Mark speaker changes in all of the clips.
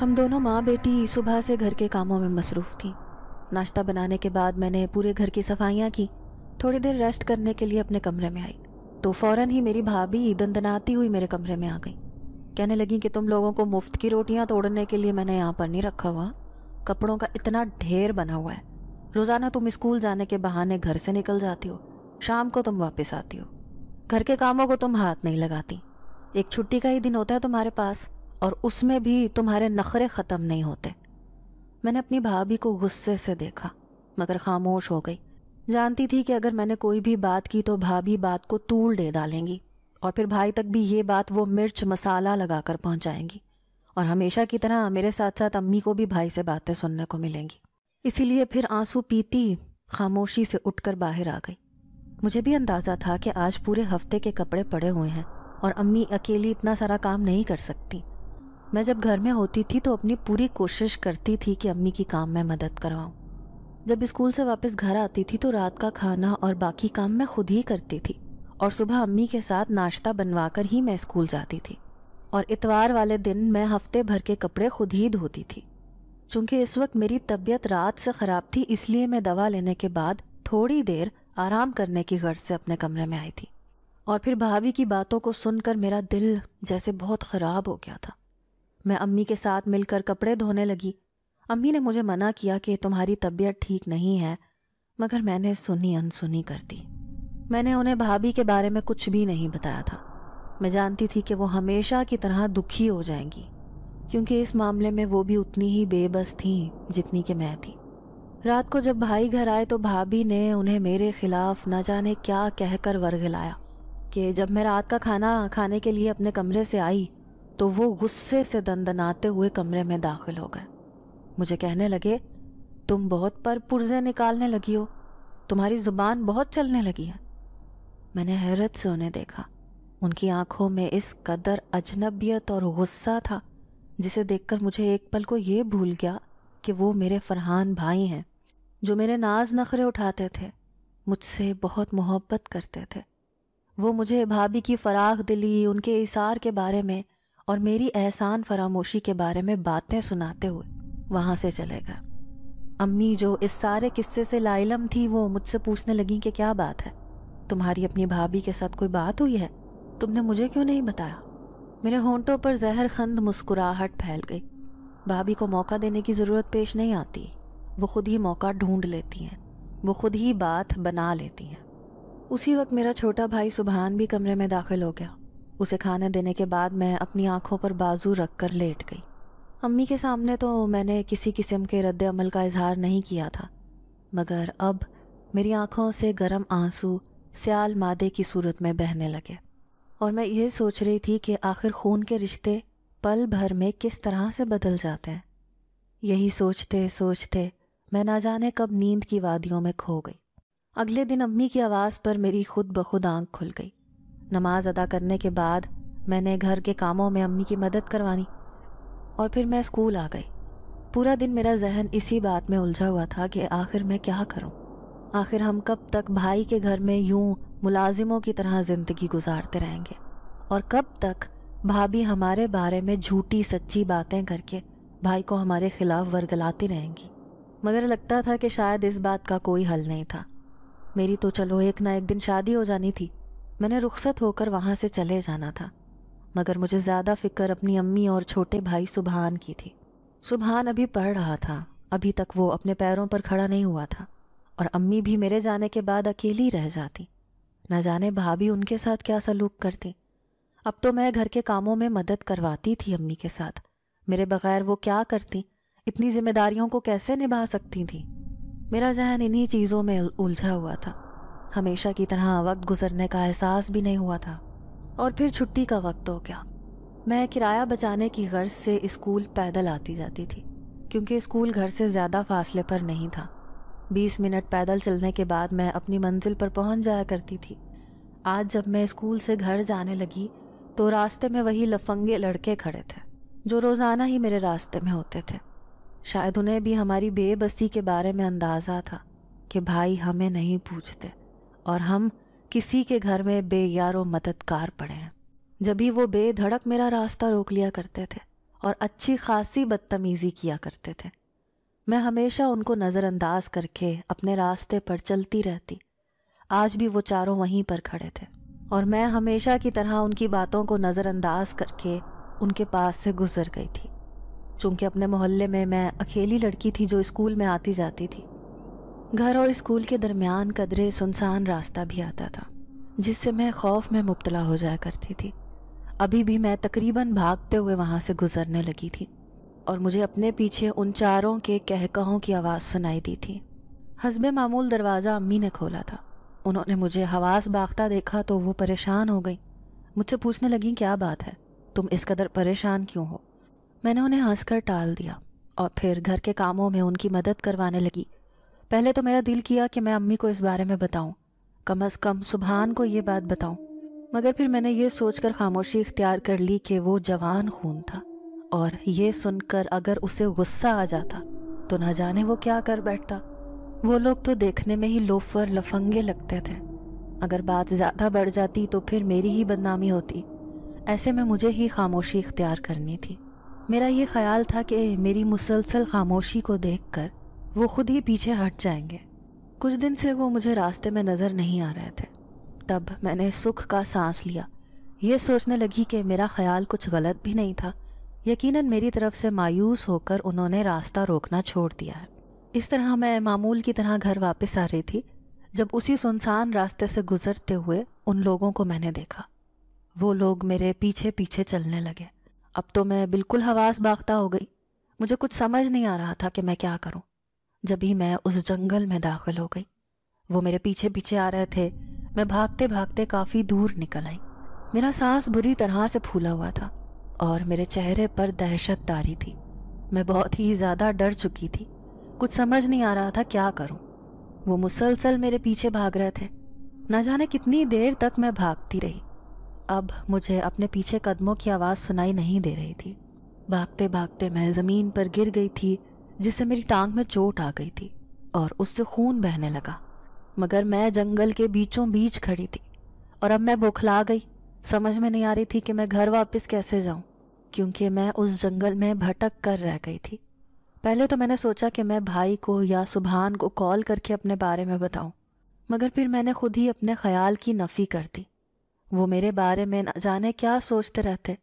Speaker 1: ہم دونوں ماں بیٹی صبح سے گھر کے کاموں میں مصروف تھیں۔ ناشتہ بنانے کے بعد میں نے پورے گھر کی صفائیاں کی، تھوڑی دیر ریسٹ کرنے کے لیے اپنے کمرے میں آئی تو فوراً ہی میری بھابھی دندناتی ہوئی میرے کمرے میں آ گئی۔ کہنے لگیں کہ تم لوگوں کو مفت کی روٹیاں توڑنے کے لیے میں نے یہاں پر نہیں رکھا ہوا، کپڑوں کا اتنا ڈھیر بنا ہوا ہے، روزانہ تم اسکول جانے کے بہانے گھر سے نکل جاتی ہو، شام کو تم واپس آتی ہو، گھر کے کاموں کو تم ہاتھ نہیں لگاتی، ایک چھٹی کا ہی دن ہوتا ہے تمہارے پاس اور اس میں بھی تمہارے نخرے ختم نہیں ہوتے۔ میں نے اپنی بھابھی کو غصے سے دیکھا مگر خاموش ہو گئی، جانتی تھی کہ اگر میں نے کوئی بھی بات کی تو بھابھی بات کو طول دے ڈالیں گی اور پھر بھائی تک بھی یہ بات وہ مرچ مسالہ لگا کر پہنچائیں گی، اور ہمیشہ کی طرح میرے ساتھ ساتھ امی کو بھی بھائی سے باتیں سننے کو ملیں گی۔ اسی لیے پھر آنسو پیتی خاموشی سے اٹھ کر باہر آ گئی۔ مجھے بھی اندازہ تھا کہ آج پورے ہفتے کے کپڑے پڑے ہوئے ہیں اور امی اکیلی اتنا سارا کام نہیں کر سکتی۔ میں جب گھر میں ہوتی تھی تو اپنی پوری کوشش کرتی تھی کہ امی کی کام میں مدد کرواؤں۔ جب اسکول سے واپس گھر آتی تھی تو رات کا کھانا اور باقی کام میں خود ہی کرتی تھی اور صبح امی کے ساتھ ناشتہ بنوا کر ہی میں اسکول جاتی تھی، اور اتوار والے دن میں ہفتے بھر کے کپڑے خود ہی دھوتی تھی۔ چونکہ اس وقت میری طبیعت رات سے خراب تھی اس لیے میں دوا لینے کے بعد تھوڑی دیر آرام کرنے کی غرض سے اپنے کمرے میں آئی تھی، اور پھر بھابھی کی باتوں کو سن کر میرا دل جیسے بہت خراب ہو گیا تھا۔ میں امی کے ساتھ مل کر کپڑے دھونے لگی۔ امی نے مجھے منع کیا کہ تمہاری طبیعت ٹھیک نہیں ہے، مگر میں نے سنی انسنی کر دی۔ میں نے انہیں بھابھی کے بارے میں کچھ بھی نہیں بتایا تھا۔ میں جانتی تھی کہ وہ ہمیشہ کی طرح دکھی ہو جائیں گی، کیونکہ اس معاملے میں وہ بھی اتنی ہی بے بس تھیں جتنی کہ میں تھی۔ رات کو جب بھائی گھر آئے تو بھابھی نے انہیں میرے خلاف نہ جانے کیا کہہ کر ورغلایا کہ جب میں رات کا کھانا کھانے کے لیے اپنے کمرے سے آئی تو وہ غصے سے دندناتے ہوئے کمرے میں داخل ہو گئے۔ مجھے کہنے لگے، تم بہت پرزے نکالنے لگی ہو، تمہاری زبان بہت چلنے لگی ہے۔ میں نے حیرت سے انہیں دیکھا۔ ان کی آنکھوں میں اس قدر اجنبیت اور غصہ تھا جسے دیکھ کر مجھے ایک پل کو یہ بھول گیا کہ وہ میرے فرحان بھائی ہیں جو میرے ناز نخرے اٹھاتے تھے، مجھ سے بہت محبت کرتے تھے۔ وہ مجھے بھابھی کی فراخ دلی، ان کے ایثار کے بارے میں اور میری احسان فراموشی کے بارے میں باتیں سناتے ہوئے وہاں سے چلے گئے۔ امی جو اس سارے قصے سے لا علم تھی وہ مجھ سے پوچھنے لگیں کہ کیا بات ہے، تمہاری اپنی بھابھی کے ساتھ کوئی بات ہوئی ہے، تم نے مجھے کیوں نہیں بتایا؟ میرے ہونٹوں پر زہر خند مسکراہٹ پھیل گئی۔ بھابھی کو موقع دینے کی ضرورت پیش نہیں آتی، وہ خود ہی موقع ڈھونڈ لیتی ہیں، وہ خود ہی بات بنا لیتی ہیں۔ اسی وقت میرا چھوٹا بھائی سبحان بھی کمرے میں داخل ہو گیا۔ اسے کھانے دینے کے بعد میں اپنی آنکھوں پر بازو رکھ کر لیٹ گئی۔ امی کے سامنے تو میں نے کسی قسم کے رد عمل کا اظہار نہیں کیا تھا، مگر اب میری آنکھوں سے گرم آنسو سیال مادے کی صورت میں بہنے لگے، اور میں یہ سوچ رہی تھی کہ آخر خون کے رشتے پل بھر میں کس طرح سے بدل جاتے ہیں۔ یہی سوچتے سوچتے میں نہ جانے کب نیند کی وادیوں میں کھو گئی۔ اگلے دن امی کی آواز پر میری خود بخود آنکھ کھل گئی۔ نماز ادا کرنے کے بعد میں نے گھر کے کاموں میں امی کی مدد کروانی اور پھر میں اسکول آ گئی۔ پورا دن میرا ذہن اسی بات میں الجھا ہوا تھا کہ آخر میں کیا کروں، آخر ہم کب تک بھائی کے گھر میں یوں ملازموں کی طرح زندگی گزارتے رہیں گے، اور کب تک بھابھی ہمارے بارے میں جھوٹی سچی باتیں کر کے بھائی کو ہمارے خلاف ورگلاتی رہیں گی۔ مگر لگتا تھا کہ شاید اس بات کا کوئی حل نہیں تھا۔ میری تو چلو ایک نہ ایک دن شادی ہو جانی تھی، میں نے رخصت ہو کر وہاں سے چلے جانا تھا، مگر مجھے زیادہ فکر اپنی امی اور چھوٹے بھائی سبحان کی تھی۔ سبحان ابھی پڑھ رہا تھا، ابھی تک وہ اپنے پیروں پر کھڑا نہیں ہوا تھا، اور امی بھی میرے جانے کے بعد اکیلی رہ جاتی۔ نہ جانے بھابھی ان کے ساتھ کیا سلوک کرتی۔ اب تو میں گھر کے کاموں میں مدد کرواتی تھی امی کے ساتھ، میرے بغیر وہ کیا کرتی، اتنی ذمہ داریوں کو کیسے نبھا سکتی تھی۔ میرا ذہن انہی چیزوں میں الجھا ہوا تھا۔ ہمیشہ کی طرح وقت گزرنے کا احساس بھی نہیں ہوا تھا، اور پھر چھٹی کا وقت ہو گیا۔ میں کرایہ بچانے کی غرض سے اسکول پیدل آتی جاتی تھی، کیونکہ اسکول گھر سے زیادہ فاصلے پر نہیں تھا۔ 20 منٹ پیدل چلنے کے بعد میں اپنی منزل پر پہنچ جایا کرتی تھی۔ آج جب میں اسکول سے گھر جانے لگی تو راستے میں وہی لفنگے لڑکے کھڑے تھے جو روزانہ ہی میرے راستے میں ہوتے تھے۔ شاید انہیں بھی ہماری بے بسی کے بارے میں اندازہ تھا کہ بھائی ہمیں نہیں پوچھتے اور ہم کسی کے گھر میں بے یار و مددگار پڑے ہیں۔ جبھی وہ بے دھڑک میرا راستہ روک لیا کرتے تھے اور اچھی خاصی بدتمیزی کیا کرتے تھے۔ میں ہمیشہ ان کو نظر انداز کر کے اپنے راستے پر چلتی رہتی۔ آج بھی وہ چاروں وہیں پر کھڑے تھے اور میں ہمیشہ کی طرح ان کی باتوں کو نظر انداز کر کے ان کے پاس سے گزر گئی تھی۔ چونکہ اپنے محلے میں اکیلی لڑکی تھی جو اسکول میں آتی جاتی تھی۔ گھر اور اسکول کے درمیان قدرے سنسان راستہ بھی آتا تھا، جس سے میں خوف میں مبتلا ہو جایا کرتی تھی۔ ابھی بھی میں تقریباً بھاگتے ہوئے وہاں سے گزرنے لگی تھی اور مجھے اپنے پیچھے ان چاروں کے کہکہوں کی آواز سنائی دی تھی۔ حسب معمول دروازہ امی نے کھولا تھا۔ انہوں نے مجھے حواس باختہ دیکھا تو وہ پریشان ہو گئی۔ مجھ سے پوچھنے لگیں کیا بات ہے، تم اس قدر پریشان کیوں ہو؟ میں نے انہیں ہنس کر ٹال دیا اور پھر گھر کے کاموں میں ان کی مدد کروانے لگی۔ پہلے تو میرا دل کیا کہ میں امی کو اس بارے میں بتاؤں، کم از کم سبحان کو یہ بات بتاؤں، مگر پھر میں نے یہ سوچ کر خاموشی اختیار کر لی کہ وہ جوان خون تھا اور یہ سن کر اگر اسے غصہ آ جاتا تو نہ جانے وہ کیا کر بیٹھتا۔ وہ لوگ تو دیکھنے میں ہی لوفر لفنگے لگتے تھے، اگر بات زیادہ بڑھ جاتی تو پھر میری ہی بدنامی ہوتی۔ ایسے میں مجھے ہی خاموشی اختیار کرنی تھی۔ میرا یہ خیال تھا کہ میری مسلسل خاموشی کو دیکھ کر وہ خود ہی پیچھے ہٹ جائیں گے۔ کچھ دن سے وہ مجھے راستے میں نظر نہیں آ رہے تھے۔ تب میں نے سکھ کا سانس لیا، یہ سوچنے لگی کہ میرا خیال کچھ غلط بھی نہیں تھا۔ یقیناً میری طرف سے مایوس ہو کر انہوں نے راستہ روکنا چھوڑ دیا ہے۔ اس طرح میں معمول کی طرح گھر واپس آ رہی تھی جب اسی سنسان راستے سے گزرتے ہوئے ان لوگوں کو میں نے دیکھا۔ وہ لوگ میرے پیچھے پیچھے چلنے لگے۔ اب تو میں بالکل حواس باختہ ہو گئی۔ مجھے کچھ سمجھ نہیں آ رہا تھا کہ میں کیا کروں۔ جب ہی میں اس جنگل میں داخل ہو گئی، وہ میرے پیچھے پیچھے آ رہے تھے۔ میں بھاگتے بھاگتے کافی دور نکل آئی۔ میرا سانس بری طرح سے پھولا ہوا تھا اور میرے چہرے پر دہشت طاری تھی۔ میں بہت ہی زیادہ ڈر چکی تھی، کچھ سمجھ نہیں آ رہا تھا کیا کروں۔ وہ مسلسل میرے پیچھے بھاگ رہے تھے، نہ جانے کتنی دیر تک میں بھاگتی رہی۔ اب مجھے اپنے پیچھے قدموں کی آواز سنائی نہیں دے رہی تھی۔ بھاگتے بھاگتے میں زمین پر گر گئی تھی، جس سے میری ٹانگ میں چوٹ آ گئی تھی اور اس سے خون بہنے لگا۔ مگر میں جنگل کے بیچوں بیچ کھڑی تھی اور اب میں بوکھلا گئی۔ سمجھ میں نہیں آ رہی تھی کہ میں گھر واپس کیسے جاؤں، کیونکہ میں اس جنگل میں بھٹک کر رہ گئی تھی۔ پہلے تو میں نے سوچا کہ میں بھائی کو یا سبحان کو کال کر کے اپنے بارے میں بتاؤں، مگر پھر میں نے خود ہی اپنے خیال کی نفی کر دی۔ وہ میرے بارے میں نہ جانے کیا سوچتے رہتے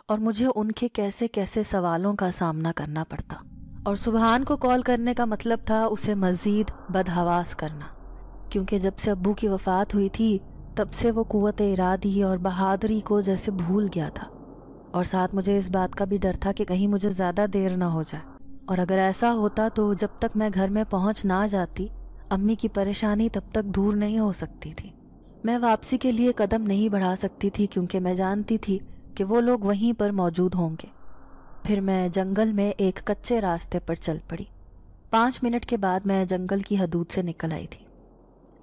Speaker 1: اور مجھے ان کے کیسے کیسے سوالوں کا سامنا کرنا پڑتا، اور سبحان کو کال کرنے کا مطلب تھا اسے مزید بدحواس کرنا، کیونکہ جب سے ابو کی وفات ہوئی تھی تب سے وہ قوت ارادی اور بہادری کو جیسے بھول گیا تھا، اور ساتھ مجھے اس بات کا بھی ڈر تھا کہ کہیں مجھے زیادہ دیر نہ ہو جائے، اور اگر ایسا ہوتا تو جب تک میں گھر میں پہنچ نہ جاتی امی کی پریشانی تب تک دور نہیں ہو سکتی تھی۔ میں واپسی کے لیے قدم نہیں بڑھا سکتی تھی کیونکہ میں جانتی تھی کہ وہ لوگ وہیں پر موجود ہوں گے۔ پھر میں جنگل میں ایک کچے راستے پر چل پڑی۔ 5 منٹ کے بعد میں جنگل کی حدود سے نکل آئی تھی۔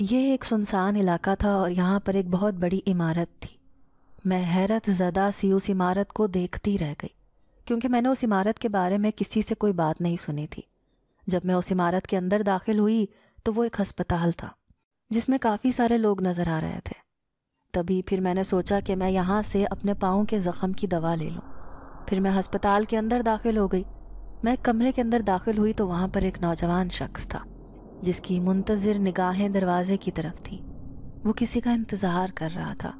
Speaker 1: یہ ایک سنسان علاقہ تھا اور یہاں پر ایک بہت بڑی عمارت تھی۔ میں حیرت زدہ سی اس عمارت کو دیکھتی رہ گئی، کیونکہ میں نے اس عمارت کے بارے میں کسی سے کوئی بات نہیں سنی تھی۔ جب میں اس عمارت کے اندر داخل ہوئی تو وہ ایک ہسپتال تھا جس میں کافی سارے لوگ نظر آ رہے تھے۔ تبھی پھر میں نے سوچا کہ میں یہاں سے اپنے پاؤں کے زخم کی دوا لے لوں۔ پھر میں ہسپتال کے اندر داخل ہو گئی۔ میں ایک کمرے کے اندر داخل ہوئی تو وہاں پر ایک نوجوان شخص تھا جس کی منتظر نگاہیں دروازے کی طرف تھیں۔ وہ کسی کا انتظار کر رہا تھا،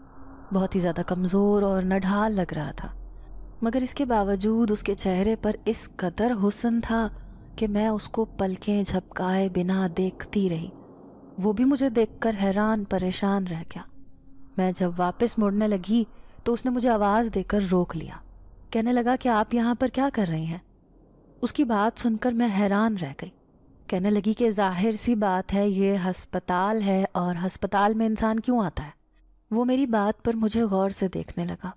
Speaker 1: بہت ہی زیادہ کمزور اور نڈھال لگ رہا تھا، مگر اس کے باوجود اس کے چہرے پر اس قدر حسن تھا کہ میں اس کو پلکیں جھپکائے بنا دیکھتی رہی۔ وہ بھی مجھے دیکھ کر حیران پریشان رہ گیا۔ میں جب واپس مڑنے لگی تو اس نے مجھے آواز دے کر روک لیا، کہنے لگا کہ آپ یہاں پر کیا کر رہی ہیں؟ اس کی بات سن کر میں حیران رہ گئی۔ کہنے لگی کہ ظاہر سی بات ہے، یہ ہسپتال ہے اور ہسپتال میں انسان کیوں آتا ہے؟ وہ میری بات پر مجھے غور سے دیکھنے لگا،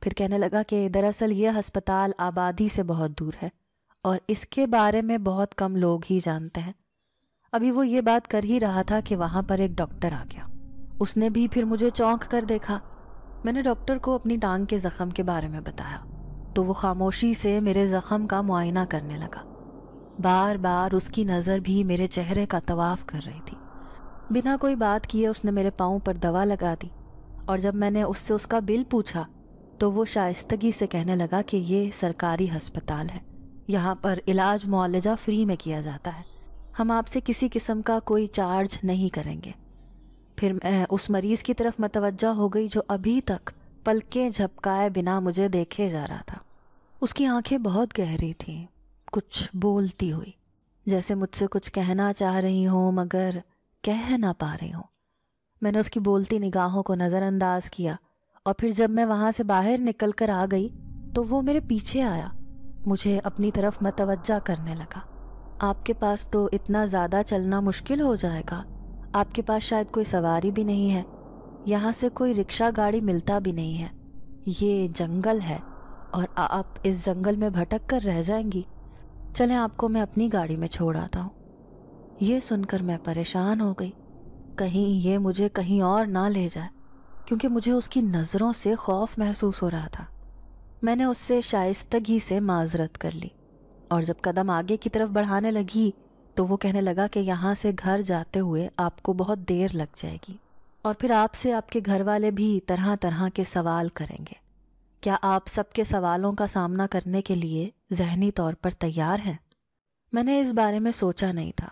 Speaker 1: پھر کہنے لگا کہ دراصل یہ ہسپتال آبادی سے بہت دور ہے اور اس کے بارے میں بہت کم لوگ ہی جانتے ہیں۔ ابھی وہ یہ بات کر ہی رہا تھا کہ وہاں پر ایک ڈاکٹر آ گیا۔ اس نے بھی پھر مجھے چونک کر دیکھا۔ میں نے ڈاکٹر کو اپنی ٹانگ کے زخم کے بارے میں بتایا تو وہ خاموشی سے میرے زخم کا معائنہ کرنے لگا۔ بار بار اس کی نظر بھی میرے چہرے کا طواف کر رہی تھی۔ بنا کوئی بات کیے اس نے میرے پاؤں پر دوا لگا دی، اور جب میں نے اس سے اس کا بل پوچھا تو وہ شائستگی سے کہنے لگا کہ یہ سرکاری ہسپتال ہے، یہاں پر علاج معالجہ فری میں کیا جاتا ہے، ہم آپ سے کسی قسم کا کوئی چارج نہیں کریں گے۔ پھر میں اس مریض کی طرف متوجہ ہو گئی جو ابھی تک پلکیں جھپکائے بنا مجھے دیکھے جا رہا تھا۔ اس کی آنکھیں بہت گہری تھیں، کچھ بولتی ہوئی، جیسے مجھ سے کچھ کہنا چاہ رہی ہوں مگر کہہ نہ پا رہی ہوں۔ میں نے اس کی بولتی نگاہوں کو نظر انداز کیا، اور پھر جب میں وہاں سے باہر نکل کر آ گئی تو وہ میرے پیچھے آیا، مجھے اپنی طرف متوجہ کرنے لگا۔ آپ کے پاس تو اتنا زیادہ چلنا مشکل ہو جائے گا، آپ کے پاس شاید کوئی سواری بھی نہیں ہے، یہاں سے کوئی رکشہ گاڑی ملتا بھی نہیں ہے، یہ جنگل ہے اور آپ اس جنگل میں بھٹک کر رہ جائیں گی، چلیں آپ کو میں اپنی گاڑی میں چھوڑ آتا ہوں۔ یہ سن کر میں پریشان ہو گئی، کہیں یہ مجھے کہیں اور نہ لے جائے، کیونکہ مجھے اس کی نظروں سے خوف محسوس ہو رہا تھا۔ میں نے اس سے شائستگی سے معذرت کر لی، اور جب قدم آگے کی طرف بڑھانے لگی تو وہ کہنے لگا کہ یہاں سے گھر جاتے ہوئے آپ کو بہت دیر لگ جائے گی، اور پھر آپ سے آپ کے گھر والے بھی طرح طرح کے سوال کریں گے۔ کیا آپ سب کے سوالوں کا سامنا کرنے کے لیے ذہنی طور پر تیار ہیں؟ میں نے اس بارے میں سوچا نہیں تھا،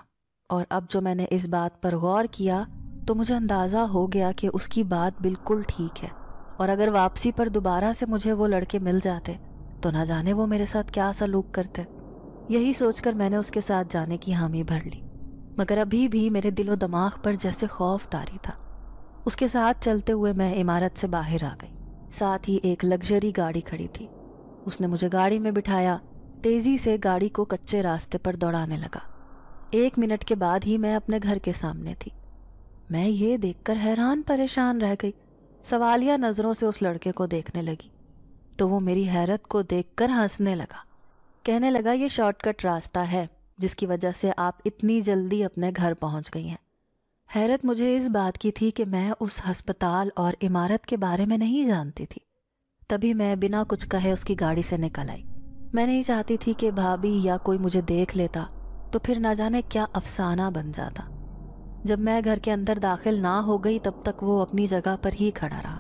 Speaker 1: اور اب جو میں نے اس بات پر غور کیا تو مجھے اندازہ ہو گیا کہ اس کی بات بالکل ٹھیک ہے، اور اگر واپسی پر دوبارہ سے مجھے وہ لڑکے مل جاتے تو نہ جانے وہ میرے ساتھ کیا سلوک کرتے۔ یہی سوچ کر میں نے اس کے ساتھ جانے کی حامی بھر لی، مگر ابھی بھی میرے دل و دماغ پر جیسے خوف طاری تھا۔ اس کے ساتھ چلتے ہوئے میں عمارت سے باہر آ گئی، ساتھ ہی ایک لگژری گاڑی کھڑی تھی، اس نے مجھے گاڑی میں بٹھایا، تیزی سے گاڑی کو کچے راستے پر دوڑانے لگا۔ 1 منٹ کے بعد ہی میں اپنے گھر کے سامنے تھی۔ میں یہ دیکھ کر حیران پریشان رہ گئی، سوالیہ نظروں سے اس لڑکے کو دیکھنے لگی تو وہ میری حیرت کو دیکھ کر ہنسنے لگا، کہنے لگا یہ شارٹ کٹ راستہ ہے جس کی وجہ سے آپ اتنی جلدی اپنے گھر پہنچ گئی ہیں۔ حیرت مجھے اس بات کی تھی کہ میں اس ہسپتال اور عمارت کے بارے میں نہیں جانتی تھی۔ تبھی میں بنا کچھ کہے اس کی گاڑی سے نکل آئی۔ میں نہیں چاہتی تھی کہ بھابھی یا کوئی مجھے دیکھ لیتا تو پھر نہ جانے کیا افسانہ بن جاتا۔ جب میں گھر کے اندر داخل نہ ہو گئی تب تک وہ اپنی جگہ پر ہی کھڑا رہا۔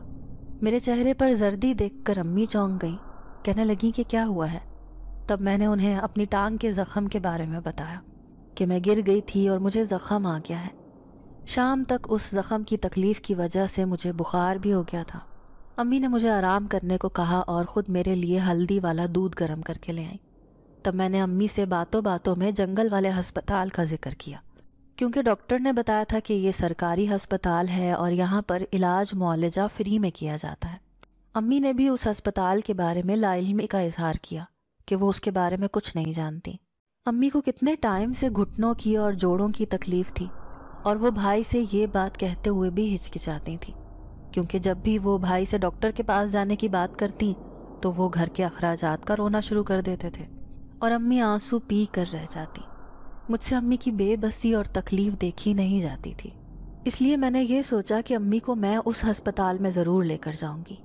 Speaker 1: میرے چہرے پر زردی دیکھ کر امی چونک گئی، کہنے لگی کہ کیا ہوا ہے۔ تب میں نے انہیں اپنی ٹانگ کے زخم کے بارے میں بتایا کہ میں گر گئی تھی اور مجھے زخم آ گیا ہے۔ شام تک اس زخم کی تکلیف کی وجہ سے مجھے بخار بھی ہو گیا تھا۔ امی نے مجھے آرام کرنے کو کہا اور خود میرے لیے ہلدی والا دودھ گرم کر کے لے آئی۔ تب میں نے امی سے باتوں باتوں میں جنگل والے ہسپتال کا ذکر کیا، کیونکہ ڈاکٹر نے بتایا تھا کہ یہ سرکاری ہسپتال ہے اور یہاں پر علاج معالجہ فری میں کیا جاتا ہے۔ امی نے بھی اس ہسپتال کے بارے میں لا علمی کا اظہار کیا کہ وہ اس کے بارے میں کچھ نہیں جانتی۔ امی کو کتنے ٹائم سے گھٹنوں کی اور جوڑوں کی تکلیف تھی، اور وہ بھائی سے یہ بات کہتے ہوئے بھی ہچکچاتی تھی، کیونکہ جب بھی وہ بھائی سے ڈاکٹر کے پاس جانے کی بات کرتی تو وہ گھر کے اخراجات کا رونا شروع کر دیتے تھے، اور امی آنسو پی کر رہ جاتی۔ مجھ سے امی کی بے بسی اور تکلیف دیکھی نہیں جاتی تھی، اس لیے میں نے یہ سوچا کہ امی کو میں اس ہسپتال میں ضرور لے کر جاؤں گی۔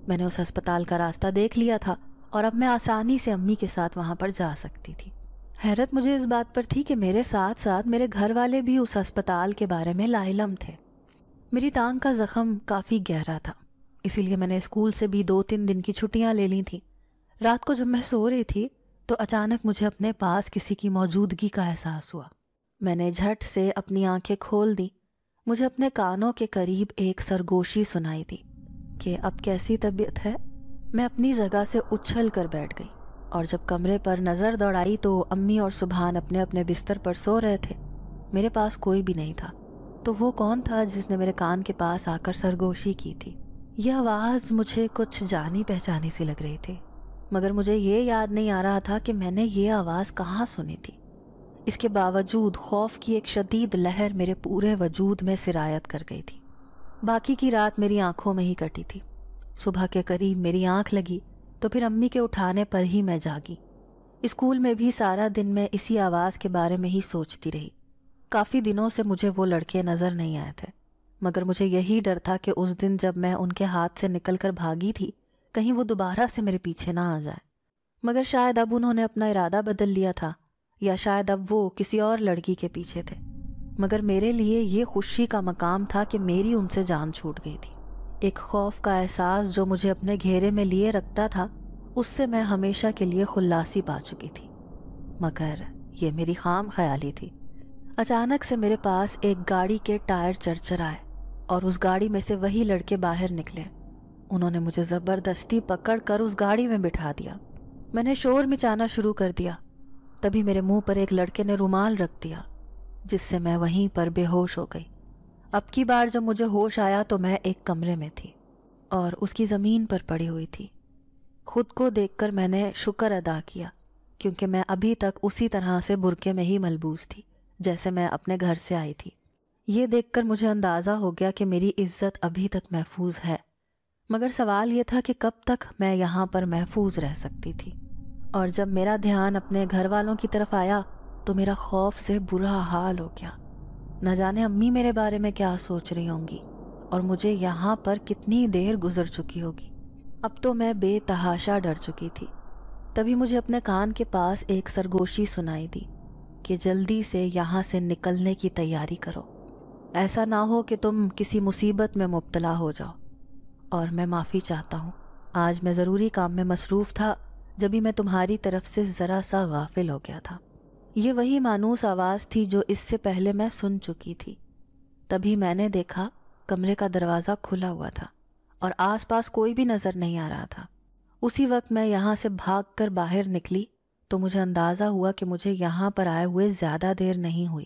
Speaker 1: میں نے اس ہسپتال کا راستہ دیکھ لیا تھا اور اب میں آسانی سے امی کے ساتھ وہاں پر جا سکتی تھی۔ حیرت مجھے اس بات پر تھی کہ میرے ساتھ ساتھ میرے گھر والے بھی اس ہسپتال کے بارے میں لا علم تھے۔ میری ٹانگ کا زخم کافی گہرا تھا، اسی لیے میں نے اسکول سے بھی 2-3 دن کی چھٹیاں لے لی تھیں۔ رات کو جب میں سو رہی تھی تو اچانک مجھے اپنے پاس کسی کی موجودگی کا احساس ہوا۔ میں نے جھٹ سے اپنی آنکھیں کھول دی۔ مجھے اپنے کانوں کے قریب ایک سرگوشی سنائی دی کہ اب کیسی طبیعت ہے؟ میں اپنی جگہ سے اچھل کر بیٹھ گئی، اور جب کمرے پر نظر دوڑائی تو امی اور سبحان اپنے اپنے بستر پر سو رہے تھے۔ میرے پاس کوئی بھی نہیں تھا، تو وہ کون تھا جس نے میرے کان کے پاس آ کر سرگوشی کی تھی؟ یہ آواز مجھے کچھ جانی پہچانی سی لگ رہی تھی، مگر مجھے یہ یاد نہیں آ رہا تھا کہ میں نے یہ آواز کہاں سنی تھی۔ اس کے باوجود خوف کی ایک شدید لہر میرے پورے وجود میں سرایت کر گئی تھی۔ باقی کی رات میری آنکھوں میں ہی کٹی تھی۔ صبح کے قریب میری آنکھ لگی تو پھر امی کے اٹھانے پر ہی میں جاگی۔ اسکول میں بھی سارا دن میں اسی آواز کے بارے میں ہی سوچتی رہی۔ کافی دنوں سے مجھے وہ لڑکے نظر نہیں آئے تھے، مگر مجھے یہی ڈر تھا کہ اس دن جب میں ان کے ہاتھ سے نکل کر بھاگی تھی کہیں وہ دوبارہ سے میرے پیچھے نہ آ جائے۔ مگر شاید اب انہوں نے اپنا ارادہ بدل لیا تھا، یا شاید اب وہ کسی اور لڑکی کے پیچھے تھے، مگر میرے لیے یہ خوشی کا مقام تھا کہ میری ان سے جان چھوٹ گئی تھی۔ ایک خوف کا احساس جو مجھے اپنے گھیرے میں لیے رکھتا تھا، اس سے میں ہمیشہ کے لیے خلاصی پا چکی تھی، مگر یہ میری خام خیالی تھی۔ اچانک سے میرے پاس ایک گاڑی کے ٹائر چرچرائے اور اس گاڑی میں سے وہی لڑکے باہر نکلے۔ انہوں نے مجھے زبردستی پکڑ کر اس گاڑی میں بٹھا دیا۔ میں نے شور مچانا شروع کر دیا۔ تبھی میرے منہ پر ایک لڑکے نے رومال رکھ دیا، جس سے میں وہیں پر بے ہوش ہو گئی۔ اب کی بار جب مجھے ہوش آیا تو میں ایک کمرے میں تھی اور اس کی زمین پر پڑی ہوئی تھی۔ خود کو دیکھ کر میں نے شکر ادا کیا، کیونکہ میں ابھی تک اسی طرح سے برقعے میں ہی ملبوس تھی جیسے میں اپنے گھر سے آئی تھی۔ یہ دیکھ کر مجھے اندازہ ہو گیا کہ میری عزت ابھی تک محفوظ ہے، مگر سوال یہ تھا کہ کب تک میں یہاں پر محفوظ رہ سکتی تھی۔ اور جب میرا دھیان اپنے گھر والوں کی طرف آیا تو میرا خوف سے برا حال ہو گیا۔ نہ جانے امی میرے بارے میں کیا سوچ رہی ہوں گی اور مجھے یہاں پر کتنی دیر گزر چکی ہوگی۔ اب تو میں بے تحاشا ڈر چکی تھی۔ تبھی مجھے اپنے کان کے پاس ایک سرگوشی سنائی دی کہ جلدی سے یہاں سے نکلنے کی تیاری کرو، ایسا نہ ہو کہ تم کسی مصیبت میں مبتلا ہو جاؤ۔ اور میں معافی چاہتا ہوں، آج میں ضروری کام میں مصروف تھا، جبھی میں تمہاری طرف سے ذرا سا غافل ہو گیا تھا۔ یہ وہی مانوس آواز تھی جو اس سے پہلے میں سن چکی تھی۔ تبھی میں نے دیکھا کمرے کا دروازہ کھلا ہوا تھا اور آس پاس کوئی بھی نظر نہیں آ رہا تھا۔ اسی وقت میں یہاں سے بھاگ کر باہر نکلی تو مجھے اندازہ ہوا کہ مجھے یہاں پر آئے ہوئے زیادہ دیر نہیں ہوئی۔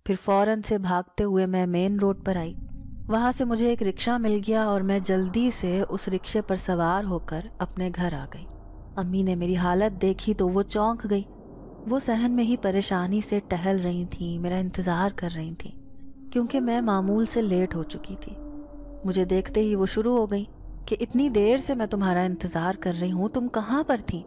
Speaker 1: پھر فوراً سے بھاگتے ہوئے میں مین روڈ پر آئی۔ وہاں سے مجھے ایک رکشہ مل گیا اور میں جلدی سے اس رکشے پر سوار ہو کر اپنے گھر آ گئی۔ امی نے میری حالت دیکھی تو وہ چونک گئی۔ وہ صحن میں ہی پریشانی سے ٹہل رہی تھیں، میرا انتظار کر رہی تھیں، کیونکہ میں معمول سے لیٹ ہو چکی تھی۔ مجھے دیکھتے ہی وہ شروع ہو گئی کہ اتنی دیر سے میں تمہارا انتظار کر رہی ہوں، تم کہاں پر تھی؟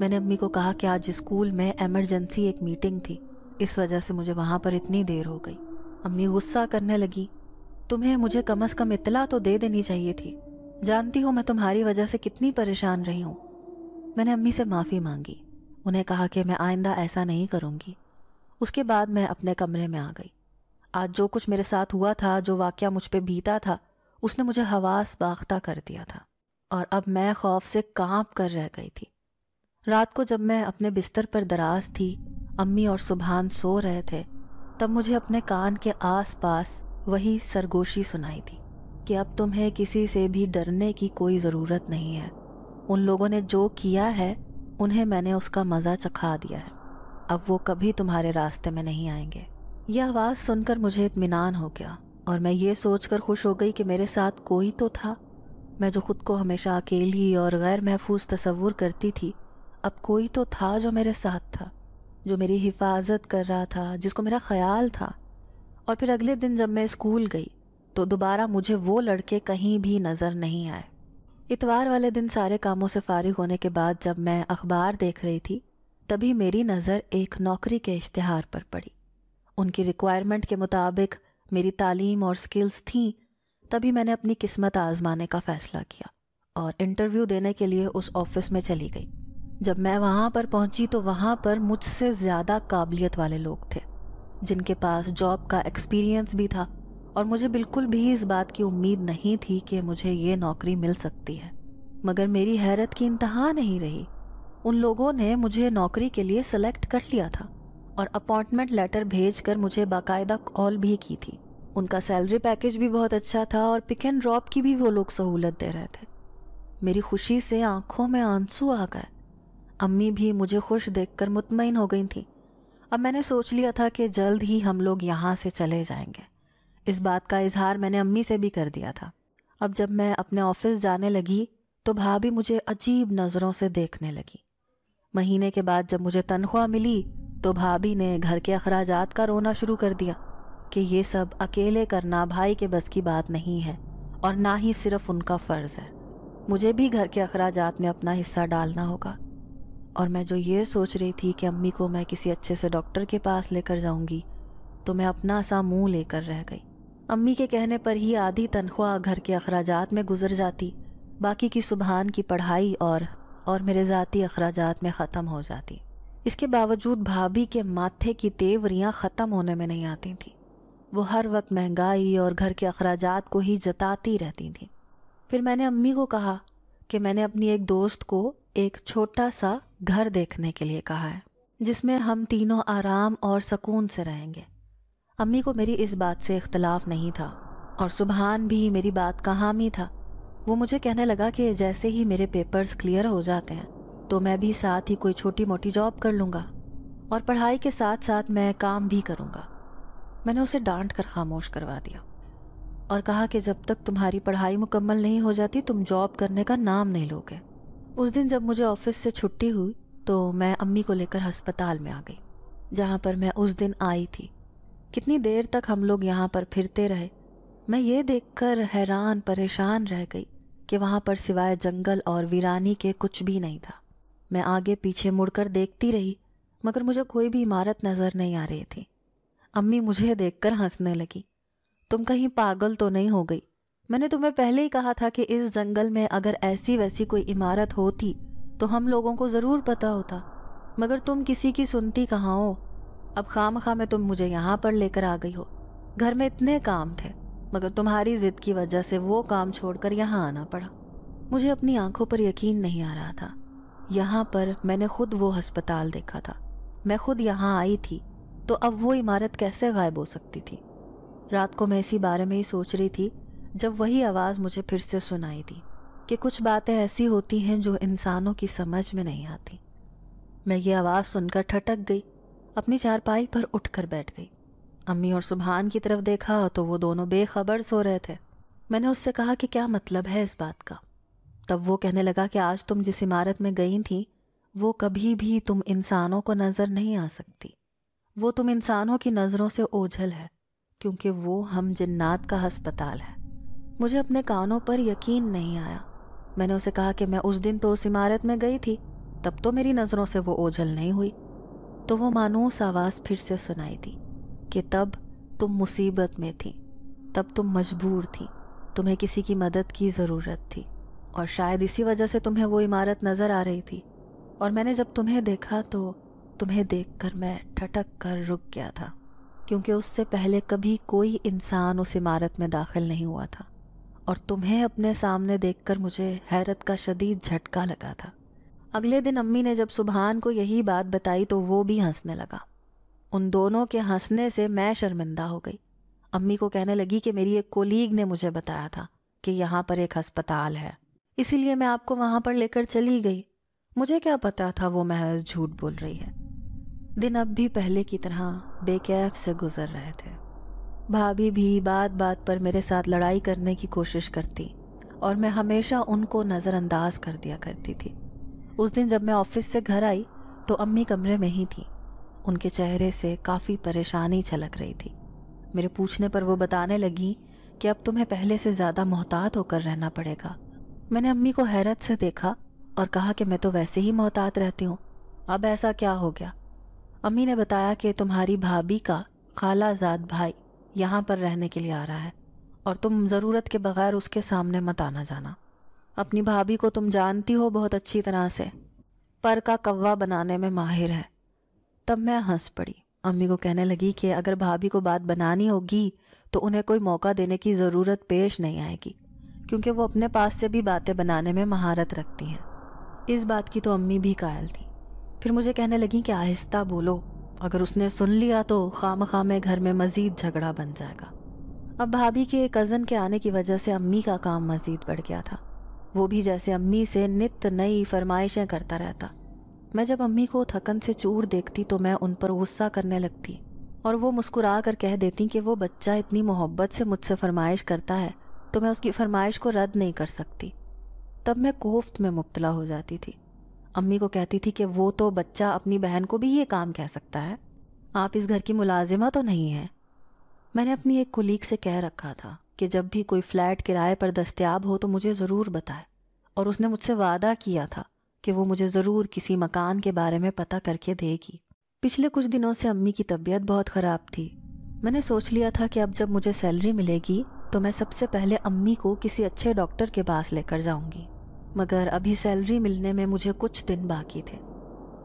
Speaker 1: میں نے امی کو کہا کہ آج اسکول میں ایمرجنسی ایک میٹنگ تھی، اس وجہ سے مجھے وہاں پر اتنی دیر ہو گئی۔ امی غصہ کرنے لگی، تمہیں مجھے کم از کم اطلاع تو دے دینی چاہیے تھی، جانتی ہو میں تمہاری وجہ سے کتنی پریشان رہی ہوں۔ میں نے امی سے معافی مانگی، انہیں کہا کہ میں آئندہ ایسا نہیں کروں گی۔ اس کے بعد میں اپنے کمرے میں آ گئی۔ آج جو کچھ میرے ساتھ ہوا تھا، جو واقعہ مجھ پہ بیتا تھا، اس نے مجھے حواس باختہ کر دیا تھا اور اب میں خوف سے کانپ کر رہ گئی تھی۔ رات کو جب میں اپنے بستر پر دراز تھی، امی اور سبحان سو رہے تھے، تب مجھے اپنے کان کے آس پاس وہی سرگوشی سنائی تھی کہ اب تمہیں کسی سے بھی ڈرنے کی کوئی ضرورت نہیں ہے، ان لوگوں نے جو کیا ہے انہیں میں نے اس کا مزہ چکھا دیا ہے، اب وہ کبھی تمہارے راستے میں نہیں آئیں گے۔ یہ آواز سن کر مجھے اطمینان ہو گیا اور میں یہ سوچ کر خوش ہو گئی کہ میرے ساتھ کوئی تو تھا۔ میں جو خود کو ہمیشہ اکیلی اور غیر محفوظ تصور کرتی تھی، اب کوئی تو تھا جو میرے ساتھ تھا، جو میری حفاظت کر رہا تھا، جس کو میرا خیال تھا۔ اور پھر اگلے دن جب میں اسکول گئی تو دوبارہ مجھے وہ لڑکے کہیں بھی نظر نہیں آئے۔ اتوار والے دن سارے کاموں سے فارغ ہونے کے بعد جب میں اخبار دیکھ رہی تھی، تبھی میری نظر ایک نوکری کے اشتہار پر پڑی۔ ان کی ریکوائرمنٹ کے مطابق میری تعلیم اور سکلز تھیں، تبھی میں نے اپنی قسمت آزمانے کا فیصلہ کیا اور انٹرویو دینے کے لیے اس آفس میں چلی گئی۔ جب میں وہاں پر پہنچی تو وہاں پر مجھ سے زیادہ قابلیت والے لوگ تھے، جن کے پاس جاب کا ایکسپیرینس بھی تھا، اور مجھے بالکل بھی اس بات کی امید نہیں تھی کہ مجھے یہ نوکری مل سکتی ہے۔ مگر میری حیرت کی انتہا نہیں رہی۔ ان لوگوں نے مجھے نوکری کے لیے سلیکٹ کر لیا تھا اور اپائنٹمنٹ لیٹر بھیج کر مجھے باقاعدہ کال بھی کی تھی۔ ان کا سیلری پیکیج بھی بہت اچھا تھا اور پک اینڈ ڈراپ کی بھی وہ لوگ سہولت دے رہے تھے۔ میری خوشی سے آنکھوں میں آنسو آ گئے۔ امی بھی مجھے خوش دیکھ کر مطمئن ہو گئی تھیں۔ اب میں نے سوچ لیا تھا کہ جلد ہی ہم لوگ یہاں سے چلے جائیں گے۔ اس بات کا اظہار میں نے امی سے بھی کر دیا تھا۔ اب جب میں اپنے آفس جانے لگی تو بھابھی مجھے عجیب نظروں سے دیکھنے لگی۔ مہینے کے بعد جب مجھے تنخواہ ملی تو بھابھی نے گھر کے اخراجات کا رونا شروع کر دیا کہ یہ سب اکیلے کرنا بھائی کے بس کی بات نہیں ہے اور نہ ہی صرف ان کا فرض ہے، مجھے بھی گھر کے اخراجات میں اپنا حصہ ڈالنا ہوگا۔ اور میں جو یہ سوچ رہی تھی کہ امی کو میں کسی اچھے سے ڈاکٹر کے پاس لے کر جاؤں گی، تو میں اپنا سا منہ لے کر رہ گئی۔ امی کے کہنے پر ہی آدھی تنخواہ گھر کے اخراجات میں گزر جاتی، باقی کی سبحان کی پڑھائی اور میرے ذاتی اخراجات میں ختم ہو جاتی۔ اس کے باوجود بھابھی کے ماتھے کی تیوریاں ختم ہونے میں نہیں آتی تھیں۔ وہ ہر وقت مہنگائی اور گھر کے اخراجات کو ہی جتاتی رہتی تھیں۔ پھر میں نے امی کو کہا کہ میں نے اپنی ایک دوست کو ایک چھوٹا سا گھر دیکھنے کے لیے کہا ہے جس میں ہم تینوں آرام اور سکون سے رہیں گے۔ امی کو میری اس بات سے اختلاف نہیں تھا اور سبحان بھی میری بات کا حامی تھا۔ وہ مجھے کہنے لگا کہ جیسے ہی میرے پیپرز کلیئر ہو جاتے ہیں تو میں بھی ساتھ ہی کوئی چھوٹی موٹی جاب کر لوں گا اور پڑھائی کے ساتھ ساتھ میں کام بھی کروں گا۔ میں نے اسے ڈانٹ کر خاموش کروا دیا اور کہا کہ جب تک تمہاری پڑھائی مکمل نہیں ہو جاتی تم جاب کرنے کا نام نہیں لوگے۔ اس دن جب مجھے آفس سے چھٹی ہوئی تو میں امی کو لے کر ہسپتال میں آ گئی جہاں پر میں اس دن آئی تھی۔ کتنی دیر تک ہم لوگ یہاں پر پھرتے رہے، میں یہ دیکھ کر حیران پریشان رہ گئی کہ وہاں پر سوائے جنگل اور ویرانی کے کچھ بھی نہیں تھا۔ میں آگے پیچھے مڑ کر دیکھتی رہی مگر مجھے کوئی بھی عمارت نظر نہیں آ رہی تھی۔ امی مجھے دیکھ کر ہنسنے لگی۔ تم کہیں پاگل تو نہیں ہو گئی؟ میں نے تمہیں پہلے ہی کہا تھا کہ اس جنگل میں اگر ایسی ویسی کوئی عمارت ہوتی تو ہم لوگوں کو ضرور پتہ ہوتا، مگر تم کسی کی سنتی کہاں ہو۔ اب خواہ میں تم مجھے یہاں پر لے کر آ گئی ہو۔ گھر میں اتنے کام تھے مگر تمہاری ضد کی وجہ سے وہ کام چھوڑ کر یہاں آنا پڑا۔ مجھے اپنی آنکھوں پر یقین نہیں آ رہا تھا۔ یہاں پر میں نے خود وہ ہسپتال دیکھا تھا، میں خود یہاں آئی تھی، تو اب وہ عمارت کیسے غائب ہو سکتی تھی؟ رات کو میں اسی بارے میں ہی سوچ رہی تھی جب وہی آواز مجھے پھر سے سنائی دی کہ کچھ باتیں ایسی ہوتی ہیں جو انسانوں کی سمجھ میں نہیں آتی۔ میں یہ آواز سن کر ٹھٹک گئی، اپنی چارپائی پر اٹھ کر بیٹھ گئی۔ امی اور سبحان کی طرف دیکھا تو وہ دونوں بے خبر سو رہے تھے۔ میں نے اس سے کہا کہ کیا مطلب ہے اس بات کا؟ تب وہ کہنے لگا کہ آج تم جس عمارت میں گئی تھی وہ کبھی بھی تم انسانوں کو نظر نہیں آ سکتی۔ وہ تم انسانوں کی نظروں سے اوجھل ہے کیونکہ وہ ہم جنات کا ہسپتال ہے۔ مجھے اپنے کانوں پر یقین نہیں آیا۔ میں نے اسے کہا کہ میں اس دن تو اس عمارت میں گئی تھی، تب تو میری نظروں سے وہ اوجھل نہیں ہوئی۔ تو وہ مانوس آواز پھر سے سنائی دی کہ تب تم مصیبت میں تھی، تب تم مجبور تھی، تمہیں کسی کی مدد کی ضرورت تھی اور شاید اسی وجہ سے تمہیں وہ عمارت نظر آ رہی تھی۔ اور میں نے جب تمہیں دیکھا تو تمہیں دیکھ کر میں ٹھٹک کر رک گیا تھا کیونکہ اس سے پہلے کبھی کوئی انسان اس عمارت میں داخل نہیں ہوا تھا، اور تمہیں اپنے سامنے دیکھ کر مجھے حیرت کا شدید جھٹکا لگا تھا۔ اگلے دن امی نے جب سبحان کو یہی بات بتائی تو وہ بھی ہنسنے لگا۔ ان دونوں کے ہنسنے سے میں شرمندہ ہو گئی۔ امی کو کہنے لگی کہ میری ایک کولیگ نے مجھے بتایا تھا کہ یہاں پر ایک ہسپتال ہے، اسی لیے میں آپ کو وہاں پر لے کر چلی گئی۔ مجھے کیا پتا تھا وہ محض جھوٹ بول رہی ہے۔ دن اب بھی پہلے کی طرح بے کیف سے گزر رہے تھے۔ بھابھی بھی بات بات پر میرے ساتھ لڑائی کرنے کی کوشش کرتی اور میں ہمیشہ ان کو نظر انداز کر دیا کرتی تھی۔ اس دن جب میں آفس سے گھر آئی تو امی کمرے میں ہی تھی۔ ان کے چہرے سے کافی پریشانی چھلک رہی تھی۔ میرے پوچھنے پر وہ بتانے لگی کہ اب تمہیں پہلے سے زیادہ محتاط ہو کر رہنا پڑے گا۔ میں نے امی کو حیرت سے دیکھا اور کہا کہ میں تو ویسے ہی محتاط رہتی ہوں، اب ایسا کیا ہو گیا؟ امی نے بتایا کہ تمہاری بھابھی کا خالہ زاد بھائی یہاں پر رہنے کے لیے آ رہا ہے اور تم ضرورت کے بغیر اس کے سامنے مت آنا جانا۔ اپنی بھابھی کو تم جانتی ہو بہت اچھی طرح سے، پر کا کوا بنانے میں ماہر ہے۔ تب میں ہنس پڑی۔ امی کو کہنے لگی کہ اگر بھابھی کو بات بنانی ہوگی تو انہیں کوئی موقع دینے کی ضرورت پیش نہیں آئے گی کیونکہ وہ اپنے پاس سے بھی باتیں بنانے میں مہارت رکھتی ہیں۔ اس بات کی تو امی بھی قائل تھی۔ پھر مجھے کہنے لگی کہ آہستہ بولو، اگر اس نے سن لیا تو خواہ میں گھر میں مزید جھگڑا بن جائے گا۔ اب بھابھی کے کزن کے آنے کی وجہ سے امی کا کام مزید بڑھ گیا تھا۔ وہ بھی جیسے امی سے نت نئی فرمائشیں کرتا رہتا۔ میں جب امی کو تھکن سے چور دیکھتی تو میں ان پر غصہ کرنے لگتی اور وہ مسکرا کر کہہ دیتی کہ وہ بچہ اتنی محبت سے مجھ سے فرمائش کرتا ہے تو میں اس کی فرمائش کو رد نہیں کر سکتی۔ تب میں کوفت میں مبتلا ہو جاتی تھی۔ امی کو کہتی تھی کہ وہ تو بچہ اپنی بہن کو بھی یہ کام کہہ سکتا ہے، آپ اس گھر کی ملازمہ تو نہیں ہیں۔ میں نے اپنی ایک کولیگ سے کہہ رکھا تھا کہ جب بھی کوئی فلیٹ کرائے پر دستیاب ہو تو مجھے ضرور بتائے، اور اس نے مجھ سے وعدہ کیا تھا کہ وہ مجھے ضرور کسی مکان کے بارے میں پتہ کر کے دے گی۔ پچھلے کچھ دنوں سے امی کی طبیعت بہت خراب تھی۔ میں نے سوچ لیا تھا کہ اب جب مجھے سیلری ملے گی تو میں سب سے پہلے امی کو کسی اچھے ڈاکٹر کے پاس لے کر جاؤں گی، مگر ابھی سیلری ملنے میں مجھے کچھ دن باقی تھے۔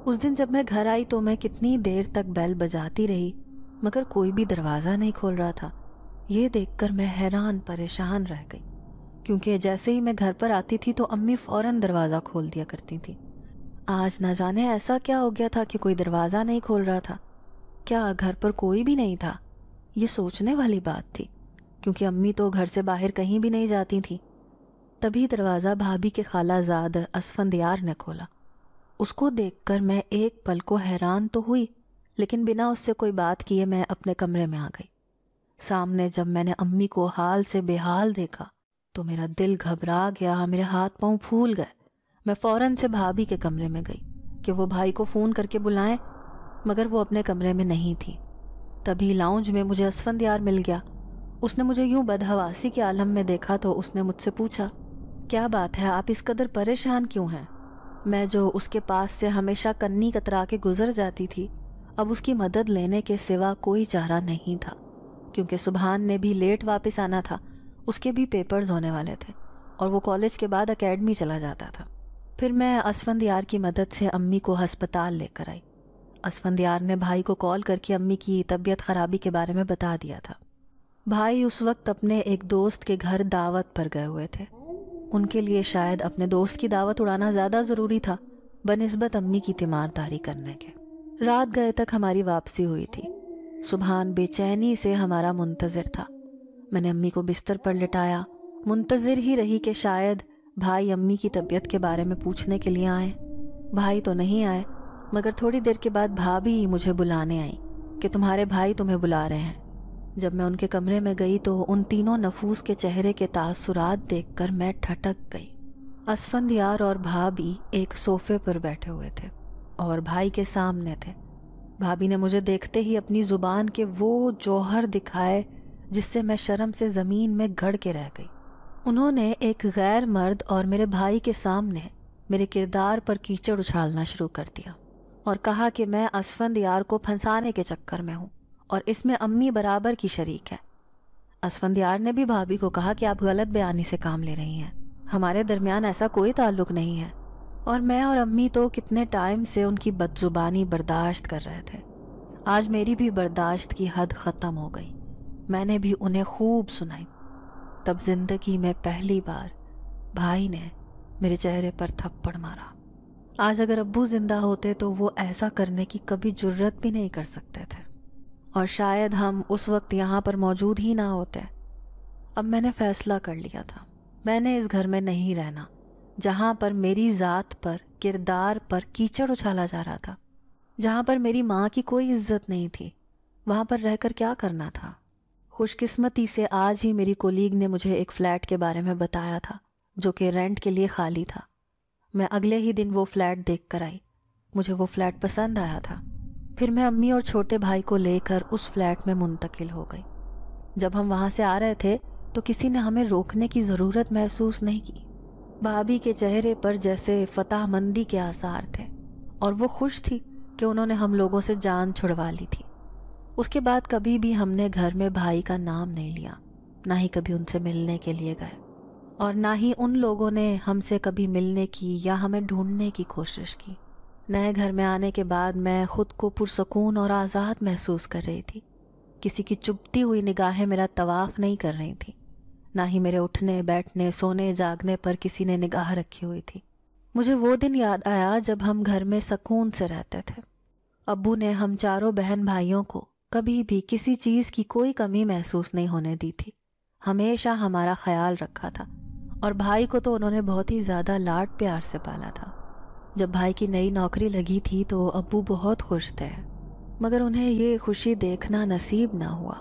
Speaker 1: اس دن جب میں گھر آئی تو میں کتنی دیر تک بیل بجاتی رہی مگر کوئی بھی دروازہ نہیں کھول رہا تھا۔ یہ دیکھ کر میں حیران پریشان رہ گئی کیونکہ جیسے ہی میں گھر پر آتی تھی تو امی فوراً دروازہ کھول دیا کرتی تھی۔ آج نہ جانے ایسا کیا ہو گیا تھا کہ کوئی دروازہ نہیں کھول رہا تھا۔ کیا گھر پر کوئی بھی نہیں تھا؟ یہ سوچنے والی بات تھی، کیونکہ امی تو گھر سے باہر کہیں بھی نہیں جاتی تھیں۔ تبھی دروازہ بھابھی کے خالہ زاد اسفندیار نے کھولا۔ اس کو دیکھ کر میں ایک پل کو حیران تو ہوئی، لیکن بنا اس سے کوئی بات کیے میں اپنے کمرے میں آ گئی۔ سامنے جب میں نے امی کو حال سے بے حال دیکھا تو میرا دل گھبرا گیا، میرے ہاتھ پاؤں پھول گئے۔ میں فوراً سے بھابھی کے کمرے میں گئی کہ وہ بھائی کو فون کر کے بلائیں، مگر وہ اپنے کمرے میں نہیں تھی۔ تبھی لاؤنج میں مجھے اسفندیار مل گیا۔ اس نے مجھے یوں بدحواسی کے عالم میں دیکھا تو اس نے مجھ سے پوچھا، کیا بات ہے، آپ اس قدر پریشان کیوں ہیں؟ میں جو اس کے پاس سے ہمیشہ کنی کترا کے گزر جاتی تھی، اب اس کی مدد لینے کے سوا کوئی چارہ نہیں تھا، کیونکہ سبحان نے بھی لیٹ واپس آنا تھا، اس کے بھی پیپرز ہونے والے تھے اور وہ کالج کے بعد اکیڈمی چلا جاتا تھا۔ پھر میں اسفندیار کی مدد سے امی کو ہسپتال لے کر آئی۔ اسفندیار نے بھائی کو کال کر کے امی کی طبیعت خرابی کے بارے میں بتا دیا تھا۔ بھائی اس وقت اپنے ایک دوست کے گھر دعوت پر گئے ہوئے تھے۔ ان کے لیے شاید اپنے دوست کی دعوت اڑانا زیادہ ضروری تھا بنسبت امی کی تیمارداری کرنے کے۔ رات گئے تک ہماری واپسی ہوئی تھی۔ سبحان بے چینی سے ہمارا منتظر تھا۔ میں نے امی کو بستر پر لٹایا، منتظر ہی رہی کہ شاید بھائی امی کی طبیعت کے بارے میں پوچھنے کے لیے آئیں۔ بھائی تو نہیں آئے، مگر تھوڑی دیر کے بعد بھابھی مجھے بلانے آئیں کہ تمہارے بھائی تمہیں بلا رہے ہیں۔ جب میں ان کے کمرے میں گئی تو ان تینوں نفوس کے چہرے کے تاثرات دیکھ کر میں ٹھٹک گئی۔ اسفندیار اور بھابھی ایک صوفے پر بیٹھے ہوئے تھے اور بھائی کے سامنے تھے۔ بھابھی نے مجھے دیکھتے ہی اپنی زبان کے وہ جوہر دکھائے جس سے میں شرم سے زمین میں گڑ کے رہ گئی۔ انہوں نے ایک غیر مرد اور میرے بھائی کے سامنے میرے کردار پر کیچڑ اچھالنا شروع کر دیا اور کہا کہ میں اسفندیار کو پھنسانے کے چکر میں ہوں اور اس میں امی برابر کی شریک ہے۔ اسفندیار نے بھی بھابھی کو کہا کہ آپ غلط بیانی سے کام لے رہی ہیں، ہمارے درمیان ایسا کوئی تعلق نہیں ہے، اور میں اور امی تو کتنے ٹائم سے ان کی بدزبانی برداشت کر رہے تھے۔ آج میری بھی برداشت کی حد ختم ہو گئی۔ میں نے بھی انہیں خوب سنائی۔ تب زندگی میں پہلی بار بھائی نے میرے چہرے پر تھپڑ مارا۔ آج اگر ابو زندہ ہوتے تو وہ ایسا کرنے کی کبھی جرت بھی نہیں کر سکتے تھے، اور شاید ہم اس وقت یہاں پر موجود ہی نہ ہوتے۔ اب میں نے فیصلہ کر لیا تھا، میں نے اس گھر میں نہیں رہنا جہاں پر میری ذات پر، کردار پر کیچڑ اچھالا جا رہا تھا، جہاں پر میری ماں کی کوئی عزت نہیں تھی۔ وہاں پر رہ کر کیا کرنا تھا؟ خوش قسمتی سے آج ہی میری کولیگ نے مجھے ایک فلیٹ کے بارے میں بتایا تھا جو کہ رینٹ کے لیے خالی تھا۔ میں اگلے ہی دن وہ فلیٹ دیکھ کر آئی، مجھے وہ فلیٹ پسند آیا تھا۔ پھر میں امی اور چھوٹے بھائی کو لے کر اس فلیٹ میں منتقل ہو گئی۔ جب ہم وہاں سے آ رہے تھے تو کسی نے ہمیں روکنے کی ضرورت محسوس نہیں کی۔ بھابھی کے چہرے پر جیسے فتح مندی کے آثار تھے، اور وہ خوش تھی کہ انہوں نے ہم لوگوں سے جان چھڑوا لی تھی۔ اس کے بعد کبھی بھی ہم نے گھر میں بھائی کا نام نہیں لیا، نہ ہی کبھی ان سے ملنے کے لیے گئے، اور نہ ہی ان لوگوں نے ہم سے کبھی ملنے کی یا ہمیں ڈھونڈنے کی کوشش کی۔ نئے گھر میں آنے کے بعد میں خود کو پرسکون اور آزاد محسوس کر رہی تھی۔ کسی کی چبھتی ہوئی نگاہیں میرا طواف نہیں کر رہی تھی، نہ ہی میرے اٹھنے بیٹھنے سونے جاگنے پر کسی نے نگاہ رکھی ہوئی تھی۔ مجھے وہ دن یاد آیا جب ہم گھر میں سکون سے رہتے تھے۔ ابو نے ہم چاروں بہن بھائیوں کو کبھی بھی کسی چیز کی کوئی کمی محسوس نہیں ہونے دی تھی، ہمیشہ ہمارا خیال رکھا تھا، اور بھائی کو تو انہوں نے بہت ہی زیادہ لاڈ پیار سے پالا تھا۔ جب بھائی کی نئی نوکری لگی تھی تو ابو بہت خوش تھے، مگر انہیں یہ خوشی دیکھنا نصیب نہ ہوا۔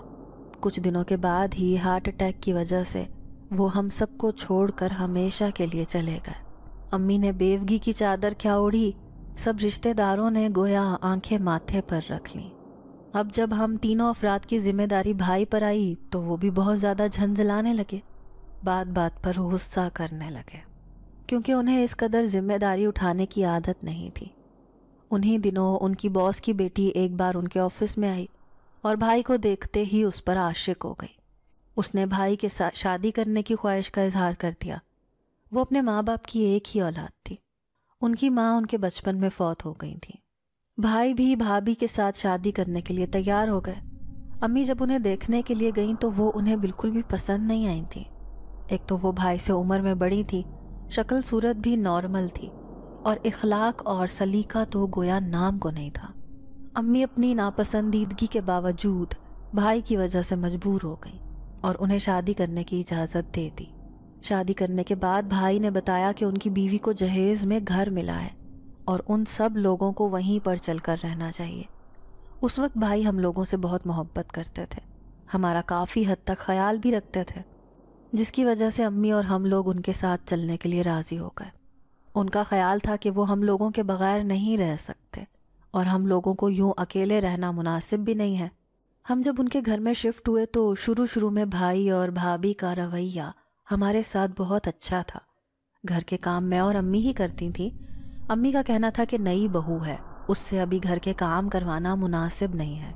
Speaker 1: کچھ دنوں کے بعد ہی ہارٹ اٹیک کی وجہ سے وہ ہم سب کو چھوڑ کر ہمیشہ کے لیے چلے گئے۔ امی نے بیوگی کی چادر کیا اوڑھی، سب رشتہ داروں نے گویا آنکھیں ماتھے پر رکھ لیں۔ اب جب ہم تینوں افراد کی ذمہ داری بھائی پر آئی تو وہ بھی بہت زیادہ جھنجھلانے لگے، بات بات پر غصہ کرنے لگے، کیونکہ انہیں اس قدر ذمہ داری اٹھانے کی عادت نہیں تھی۔ انہی دنوں ان کی باس کی بیٹی ایک بار ان کے آفس میں آئی اور بھائی کو دیکھتے ہی اس پر عاشق ہو گئی۔ اس نے بھائی کے ساتھ شادی کرنے کی خواہش کا اظہار کر دیا۔ وہ اپنے ماں باپ کی ایک ہی اولاد تھی۔ ان کی ماں ان کے بچپن میں فوت ہو گئی تھی۔ بھائی بھی بھابھی کے ساتھ شادی کرنے کے لیے تیار ہو گئے۔ امی جب انہیں دیکھنے کے لیے گئیں تو وہ انہیں بالکل بھی پسند نہیں آئی تھیں۔ ایک تو وہ بھائی سے عمر میں بڑی تھی، شکل صورت بھی نارمل تھی، اور اخلاق اور سلیقہ تو گویا نام کو نہیں تھا۔ امی اپنی ناپسندیدگی کے باوجود بھائی کی وجہ سے مجبور ہو گئی اور انہیں شادی کرنے کی اجازت دے دی۔ شادی کرنے کے بعد بھائی نے بتایا کہ ان کی بیوی کو جہیز میں گھر ملا ہے اور ان سب لوگوں کو وہیں پر چل کر رہنا چاہیے۔ اس وقت بھائی ہم لوگوں سے بہت محبت کرتے تھے، ہمارا کافی حد تک خیال بھی رکھتے تھے، جس کی وجہ سے امی اور ہم لوگ ان کے ساتھ چلنے کے لیے راضی ہو گئے۔ ان کا خیال تھا کہ وہ ہم لوگوں کے بغیر نہیں رہ سکتے اور ہم لوگوں کو یوں اکیلے رہنا مناسب بھی نہیں ہے۔ ہم جب ان کے گھر میں شفٹ ہوئے تو شروع میں بھائی اور بھابھی کا رویہ ہمارے ساتھ بہت اچھا تھا۔ گھر کے کام میں اور امی ہی کرتی تھیں۔ امی کا کہنا تھا کہ نئی بہو ہے، اس سے ابھی گھر کے کام کروانا مناسب نہیں ہے۔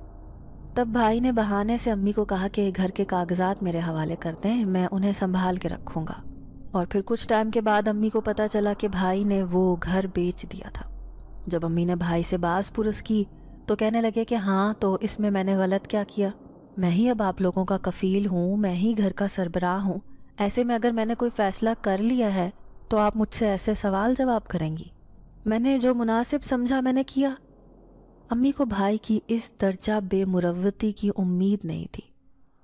Speaker 1: تب بھائی نے بہانے سے امی کو کہا کہ گھر کے کاغذات میرے حوالے کر دیں، میں انہیں سنبھال کے رکھوں گا۔ اور پھر کچھ ٹائم کے بعد امی کو پتہ چلا کہ بھائی نے وہ گھر بیچ دیا تھا۔ جب امی نے بھائی سے باز پرس کی تو کہنے لگے کہ ہاں تو اس میں نے غلط کیا کیا؟ میں ہی اب آپ لوگوں کا کفیل ہوں، میں ہی گھر کا سربراہ ہوں، ایسے میں اگر میں نے کوئی فیصلہ کر لیا ہے تو آپ مجھ سے ایسے سوال جواب کریں گی؟ میں نے جو مناسب سمجھا میں نے کیا۔ امی کو بھائی کی اس درجہ بے مروتی کی امید نہیں تھی،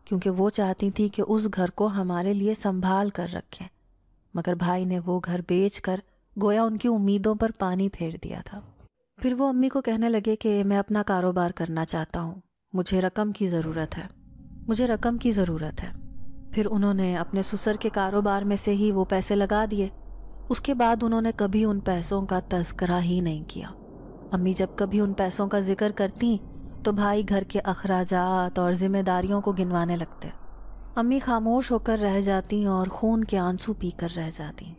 Speaker 1: کیونکہ وہ چاہتی تھی کہ اس گھر کو ہمارے لیے سنبھال کر رکھیں، مگر بھائی نے وہ گھر بیچ کر گویا ان کی امیدوں پر پانی پھیر دیا تھا۔ پھر وہ امی کو کہنے لگے کہ میں اپنا کاروبار کرنا چاہتا ہوں، مجھے رقم کی ضرورت ہے۔ پھر انہوں نے اپنے سسر کے کاروبار میں سے ہی وہ پیسے لگا دیے۔ اس کے بعد انہوں نے کبھی ان پیسوں کا تذکرہ ہی نہیں کیا۔ امی جب کبھی ان پیسوں کا ذکر کرتی تو بھائی گھر کے اخراجات اور ذمہ داریوں کو گنوانے لگتے۔ امی خاموش ہو کر رہ جاتی اور خون کے آنسو پی کر رہ جاتی۔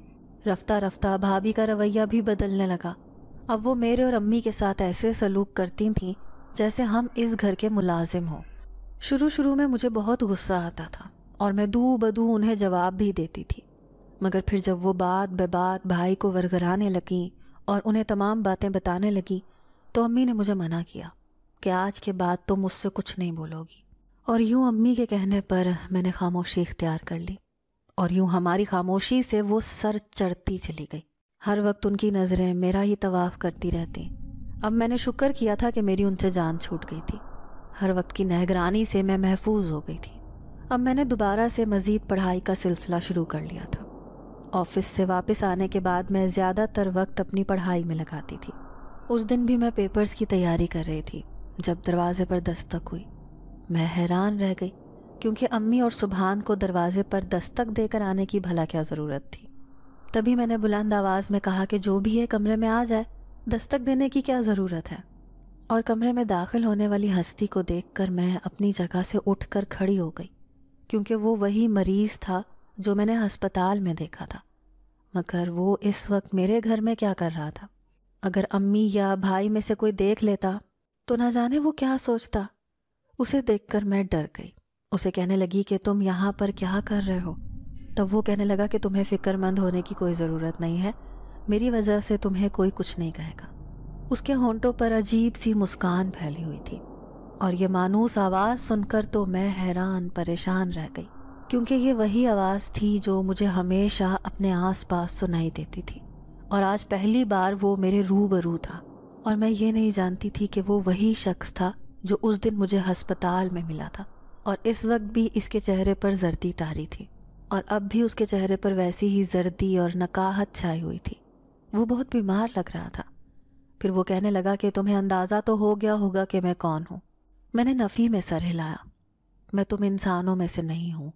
Speaker 1: رفتہ رفتہ بھابھی کا رویہ بھی بدلنے لگا۔ اب وہ میرے اور امی کے ساتھ ایسے سلوک کرتی تھیں جیسے ہم اس گھر کے ملازم ہوں۔ شروع میں مجھے بہت غصہ آتا تھا اور میں دو بدو انہیں جواب بھی دیتی تھی، مگر پھر جب وہ بات بے بات بھائی کو ورگرانے لگیں اور انہیں تمام باتیں بتانے لگیں تو امی نے مجھے منع کیا کہ آج کے بعد تم مجھ سے کچھ نہیں بولو گی، اور یوں امی کے کہنے پر میں نے خاموشی اختیار کر لی، اور یوں ہماری خاموشی سے وہ سر چڑھتی چلی گئی۔ ہر وقت ان کی نظریں میرا ہی طواف کرتی رہتی۔ اب میں نے شکر کیا تھا کہ میری ان سے جان چھوٹ گئی تھی۔ ہر وقت کی نگرانی سے میں محفوظ ہو گئی تھی۔ اب میں نے دوبارہ سے مزید پڑھائی کا سلسلہ شروع کر لیا تھا۔ آفس سے واپس آنے کے بعد میں زیادہ تر وقت اپنی پڑھائی میں لگاتی تھی۔ اس دن بھی میں پیپرز کی تیاری کر رہی تھی جب دروازے پر دستک ہوئی۔ میں حیران رہ گئی، کیونکہ امی اور سبحان کو دروازے پر دستک دے کر آنے کی بھلا کیا ضرورت تھی۔ تبھی میں نے بلند آواز میں کہا کہ جو بھی ہے کمرے میں آ جائے، دستک دینے کی کیا ضرورت ہے؟ اور کمرے میں داخل ہونے والی ہستی کو دیکھ کر میں اپنی جگہ سے اٹھ کر کھڑی ہو گئی، کیونکہ وہ وہی مریض تھا جو میں نے ہسپتال میں دیکھا تھا۔ مگر وہ اس وقت میرے گھر میں کیا کر رہا تھا؟ اگر امی یا بھائی میں سے کوئی دیکھ لیتا تو نہ جانے وہ کیا سوچتا۔ اسے دیکھ کر میں ڈر گئی۔ اسے کہنے لگی کہ تم یہاں پر کیا کر رہے ہو؟ تب وہ کہنے لگا کہ تمہیں فکر مند ہونے کی کوئی ضرورت نہیں ہے، میری وجہ سے تمہیں کوئی کچھ نہیں کہے گا۔ اس کے ہونٹوں پر عجیب سی مسکان پھیلی ہوئی تھی، اور یہ مانوس آواز سن کر تو میں حیران پریشان رہ گئی، کیونکہ یہ وہی آواز تھی جو مجھے ہمیشہ اپنے آس پاس سنائی دیتی تھی، اور آج پہلی بار وہ میرے روبرو تھا، اور میں یہ نہیں جانتی تھی کہ وہ وہی شخص تھا جو اس دن مجھے ہسپتال میں ملا تھا، اور اس وقت بھی اس کے چہرے پر زردی طاری تھی، اور اب بھی اس کے چہرے پر ویسی ہی زردی اور نکاہت چھائی ہوئی تھی۔ وہ بہت بیمار لگ رہا تھا۔ پھر وہ کہنے لگا کہ تمہیں اندازہ تو ہو گیا ہوگا کہ میں کون ہوں۔ میں نے نفی میں سر ہلایا۔ میں تم انسانوں میں سے نہیں ہوں،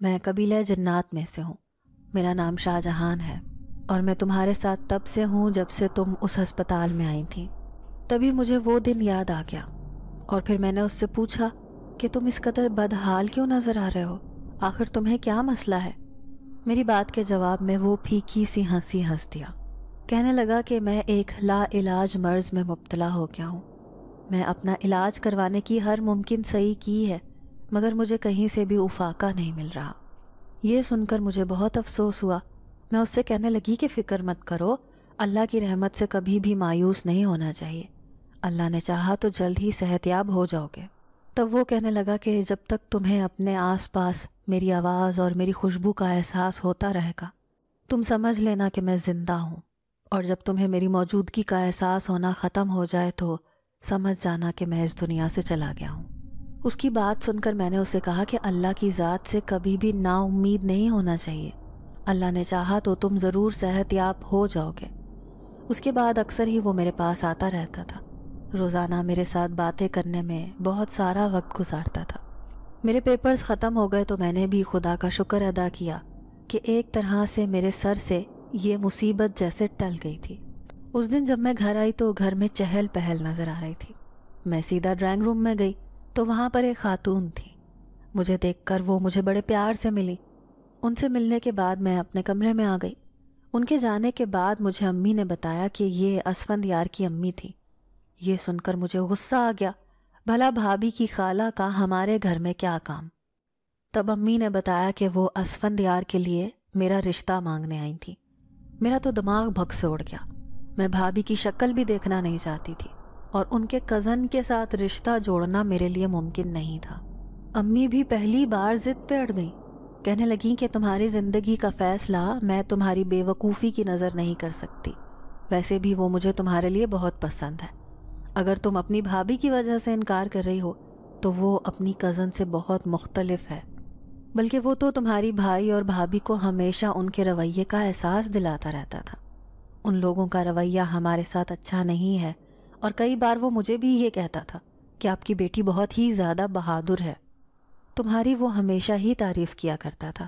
Speaker 1: میں قبیلہ جنات میں سے ہوں۔ میرا نام شاہ جہان ہے، اور میں تمہارے ساتھ تب سے ہوں جب سے تم اس ہسپتال میں آئی تھی۔ تبھی مجھے وہ دن یاد آ گیا، اور پھر میں نے اس سے پوچھا کہ تم اس قدر بدحال کیوں نظر آ رہے ہو؟ آخر تمہیں کیا مسئلہ ہے؟ میری بات کے جواب میں وہ پھیکی سی ہنسی ہنس دیا۔ کہنے لگا کہ میں ایک لا علاج مرض میں مبتلا ہو گیا ہوں۔ میں اپنا علاج کروانے کی ہر ممکن صحیح کی ہے، مگر مجھے کہیں سے بھی افاقہ نہیں مل رہا۔ یہ سن کر مجھے بہت افسوس ہوا۔ میں اس سے کہنے لگی کہ فکر مت کرو، اللہ کی رحمت سے کبھی بھی مایوس نہیں ہونا چاہیے، اللہ نے چاہا تو جلد ہی صحت یاب ہو جاؤ گے۔ تب وہ کہنے لگا کہ جب تک تمہیں اپنے آس پاس میری آواز اور میری خوشبو کا احساس ہوتا رہے گا۔ تم سمجھ لینا کہ میں زندہ ہوں، اور جب تمہیں میری موجودگی کا احساس ہونا ختم ہو جائے تو سمجھ جانا کہ میں اس دنیا سے چلا گیا ہوں۔ اس کی بات سن کر میں نے اسے کہا کہ اللہ کی ذات سے کبھی بھی نا امید نہیں ہونا چاہیے، اللہ نے چاہا تو تم ضرور صحت یاب ہو جاؤ گے۔ اس کے بعد اکثر ہی وہ میرے پاس آتا رہتا تھا، روزانہ میرے ساتھ باتیں کرنے میں بہت سارا وقت گزارتا تھا۔ میرے پیپرز ختم ہو گئے تو میں نے بھی خدا کا شکر ادا کیا کہ ایک طرح سے میرے سر سے یہ مصیبت جیسے ٹل گئی تھی۔ اس دن جب میں گھر آئی تو گھر میں چہل پہل نظر آ رہی تھی۔ میں سیدھا ڈرائنگ روم میں گئی تو وہاں پر ایک خاتون تھی۔ مجھے دیکھ کر وہ مجھے بڑے پیار سے ملی۔ ان سے ملنے کے بعد میں اپنے کمرے میں آ گئی۔ ان کے جانے کے بعد مجھے امی نے بتایا کہ یہ اسفندیار کی امی تھی۔ یہ سن کر مجھے غصہ آ گیا، بھلا بھابھی کی خالہ کا ہمارے گھر میں کیا کام؟ تب امی نے بتایا کہ وہ اسفندیار کے لیے میرا رشتہ مانگنے آئی تھی۔ میرا تو دماغ بھگ سے اڑ گیا۔ میں بھابھی کی شکل بھی دیکھنا نہیں چاہتی تھی، اور ان کے کزن کے ساتھ رشتہ جوڑنا میرے لیے ممکن نہیں تھا۔ امی بھی پہلی بار ضد پہ اڑ گئیں، کہنے لگیں کہ تمہاری زندگی کا فیصلہ میں تمہاری بے وقوفی کی نظر نہیں کر سکتی، ویسے بھی وہ مجھے تمہارے لیے بہت پسند ہے۔ اگر تم اپنی بھابھی کی وجہ سے انکار کر رہی ہو تو وہ اپنی کزن سے بہت مختلف ہے، بلکہ وہ تو تمہاری بھائی اور بھابھی کو ہمیشہ ان کے رویے کا احساس دلاتا رہتا تھا۔ ان لوگوں کا رویہ ہمارے ساتھ اچھا نہیں ہے، اور کئی بار وہ مجھے بھی یہ کہتا تھا کہ آپ کی بیٹی بہت ہی زیادہ بہادر ہے، تمہاری وہ ہمیشہ ہی تعریف کیا کرتا تھا۔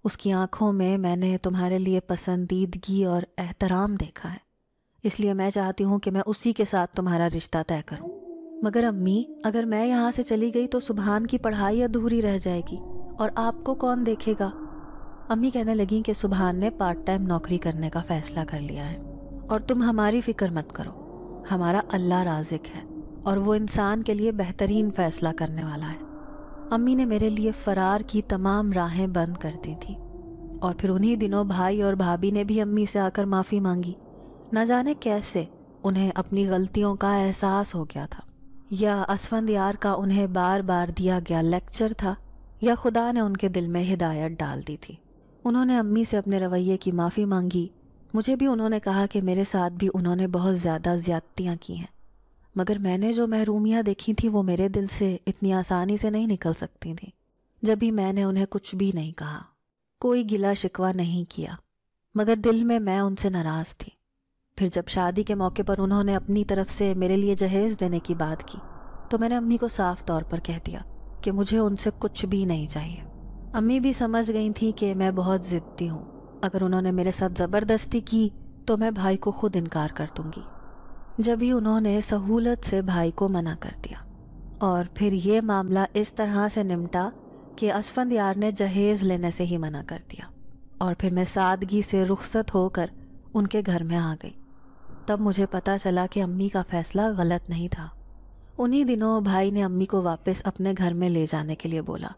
Speaker 1: اس کی آنکھوں میں نے تمہارے لیے پسندیدگی اور احترام دیکھا ہے، اس لیے میں چاہتی ہوں کہ میں اسی کے ساتھ تمہارا رشتہ طے کروں۔ مگر امی، اگر میں یہاں سے چلی گئی تو سبحان کی پڑھائی ادھوری رہ جائے گی، اور آپ کو کون دیکھے گا؟ امی کہنے لگیں کہ سبحان نے پارٹ ٹائم نوکری کرنے کا فیصلہ کر لیا ہے، اور تم ہماری فکر مت کرو، ہمارا اللہ رازق ہے اور وہ انسان کے لیے بہترین فیصلہ کرنے والا ہے۔ امی نے میرے لیے فرار کی تمام راہیں بند کر دی تھی، اور پھر انہی دنوں بھائی اور بھابھی نے بھی امی سے آ کر معافی مانگی۔ نہ جانے کیسے انہیں اپنی غلطیوں کا احساس ہو گیا تھا، یا اسفندیار کا انہیں بار بار دیا گیا لیکچر تھا، یا خدا نے ان کے دل میں ہدایت ڈال دی تھی۔ انہوں نے امی سے اپنے رویے کی معافی مانگی۔ مجھے بھی انہوں نے کہا کہ میرے ساتھ بھی انہوں نے بہت زیادہ زیادتیاں کی ہیں، مگر میں نے جو محرومیاں دیکھی تھیں وہ میرے دل سے اتنی آسانی سے نہیں نکل سکتی تھیں۔ جب بھی میں نے انہیں کچھ بھی نہیں کہا، کوئی گلہ شکوہ نہیں کیا، مگر دل میں ان سے ناراض تھی۔ پھر جب شادی کے موقع پر انہوں نے اپنی طرف سے میرے لیے جہیز دینے کی بات کی تو میں نے امی کو صاف طور پر کہہ دیا کہ مجھے ان سے کچھ بھی نہیں چاہیے۔ امی بھی سمجھ گئی تھی کہ میں بہت ضدی ہوں، اگر انہوں نے میرے ساتھ زبردستی کی تو میں بھائی کو خود انکار کر دوں گی۔ جب ہی انہوں نے سہولت سے بھائی کو منع کر دیا، اور پھر یہ معاملہ اس طرح سے نمٹا کہ اسفندیار نے جہیز لینے سے ہی منع کر دیا، اور پھر میں سادگی سے رخصت ہو کر ان کے گھر میں آ گئی۔ تب مجھے پتہ چلا کہ امی کا فیصلہ غلط نہیں تھا۔ انہی دنوں بھائی نے امی کو واپس اپنے گھر میں لے جانے کے لیے بولا،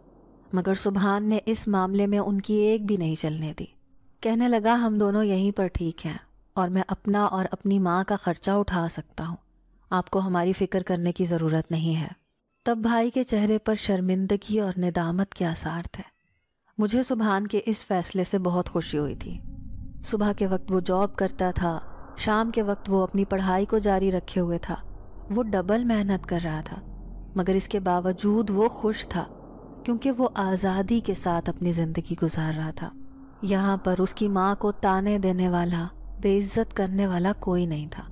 Speaker 1: مگر سبحان نے اس معاملے میں ان کی ایک بھی نہیں چلنے دی۔ کہنے لگا ہم دونوں یہیں پر ٹھیک ہیں، اور میں اپنا اور اپنی ماں کا خرچہ اٹھا سکتا ہوں، آپ کو ہماری فکر کرنے کی ضرورت نہیں ہے۔ تب بھائی کے چہرے پر شرمندگی اور ندامت کے آثار تھے۔ مجھے سبحان کے اس فیصلے سے بہت خوشی ہوئی تھی۔ صبح کے وقت وہ جاب کرتا تھا، شام کے وقت وہ اپنی پڑھائی کو جاری رکھے ہوئے تھا، وہ ڈبل محنت کر رہا تھا، مگر اس کے باوجود وہ خوش تھا کیونکہ وہ آزادی کے ساتھ اپنی زندگی گزار رہا تھا۔ یہاں پر اس کی ماں کو تانے دینے والا، بے عزت کرنے والا کوئی نہیں تھا۔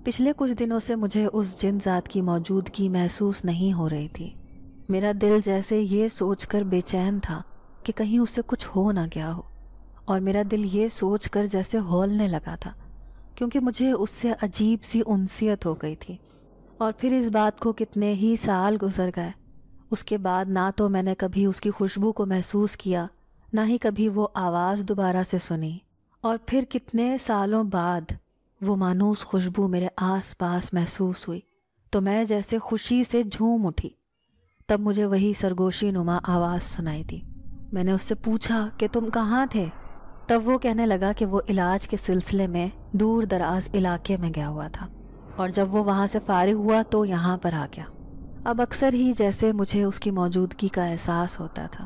Speaker 1: پچھلے کچھ دنوں سے مجھے اس جن ذات کی موجودگی محسوس نہیں ہو رہی تھی۔ میرا دل جیسے یہ سوچ کر بے چین تھا کہ کہیں اس سے کچھ ہو نہ گیا ہو، اور میرا دل یہ سوچ کر جیسے ہولنے لگا تھا کیونکہ مجھے اس سے عجیب سی انسیت ہو گئی تھی۔ اور پھر اس بات کو کتنے ہی سال گزر گئے، اس کے بعد نہ تو میں نے کبھی اس کی خوشبو کو محسوس کیا، نہ ہی کبھی وہ آواز دوبارہ سے سنی، اور پھر کتنے سالوں بعد وہ مانوس خوشبو میرے آس پاس محسوس ہوئی تو میں جیسے خوشی سے جھوم اٹھی۔ تب مجھے وہی سرگوشی نما آواز سنائی دی۔ میں نے اس سے پوچھا کہ تم کہاں تھے؟ تب وہ کہنے لگا کہ وہ علاج کے سلسلے میں دور دراز علاقے میں گیا ہوا تھا، اور جب وہ وہاں سے فارغ ہوا تو یہاں پر آ گیا۔ اب اکثر ہی جیسے مجھے اس کی موجودگی کا احساس ہوتا تھا۔